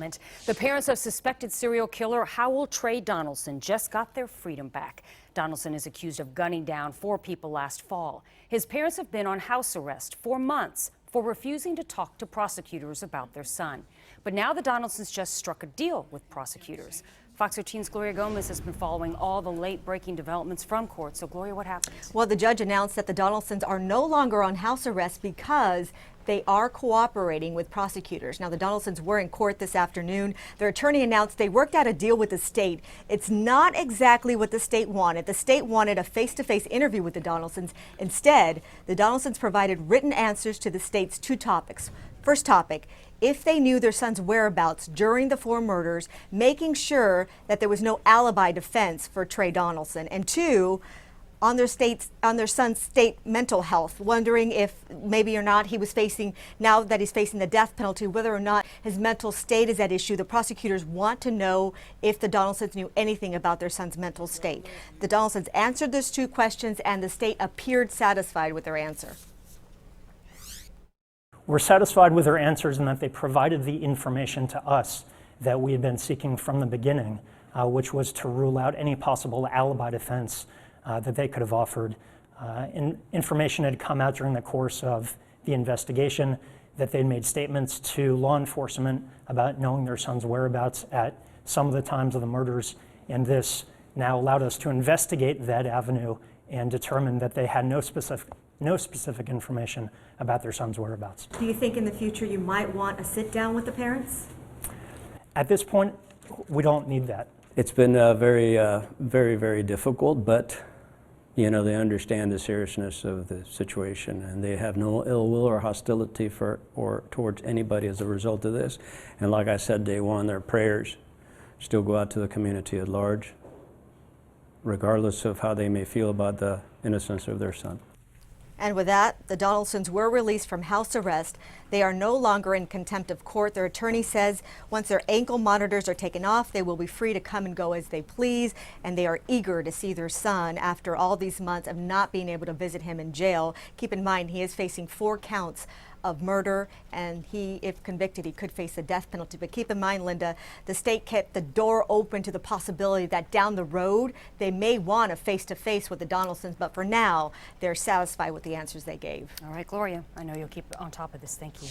development. The parents of suspected serial killer Howell Trae Donaldson just got their freedom back. Donaldson is accused of gunning down 4 people last fall. His parents have been on house arrest for months for refusing to talk to prosecutors about their son. But now the Donaldsons just struck a deal with prosecutors. Fox 13's Gloria Gomez has been following all the late-breaking developments from court. So, Gloria, what happened? Well, the judge announced that the Donaldsons are no longer on house arrest because they are cooperating with prosecutors. Now, the Donaldsons were in court this afternoon. Their attorney announced they worked out a deal with the state. It's not exactly what the state wanted. The state wanted a face-to-face interview with the Donaldsons. Instead, the Donaldsons provided written answers to the state's 2 topics. First topic, if they knew their son's whereabouts during the 4 murders, making sure that there was no alibi defense for Trae Donaldson. And 2, on their son's state mental health, wondering if maybe or not he was facing, now that he's facing the death penalty, whether or not his mental state is at issue. The prosecutors want to know if the Donaldsons knew anything about their son's mental state. The Donaldsons answered those 2 questions, and the state appeared satisfied with their answer. We're satisfied with their answers in that they provided the information to us that we had been seeking from the beginning, which was to rule out any possible alibi defense that they could have offered. Information had come out during the course of the investigation that they'd made statements to law enforcement about knowing their son's whereabouts at some of the times of the murders, and this now allowed us to investigate that avenue and determine that they had no specific information about their son's whereabouts. Do you think in the future you might want a sit down with the parents? At this point, we don't need that. It's been very difficult, but you know, they understand the seriousness of the situation, and they have no ill will or hostility towards anybody as a result of this. And like I said day one, their prayers still go out to the community at large, regardless of how they may feel about the innocence of their son. And with that, the Donaldsons were released from house arrest. They are no longer in contempt of court. Their attorney says once their ankle monitors are taken off, they will be free to come and go as they please, and they are eager to see their son after all these months of not being able to visit him in jail. Keep in mind, he is facing 4 counts of murder, and he, if convicted, he could face the death penalty. But keep in mind, Linda, the state kept the door open to the possibility that down the road they may want a face-to-face with the Donaldsons, but for now, they're satisfied with the answers they gave. All right, Gloria, I know you'll keep on top of this. Thank you.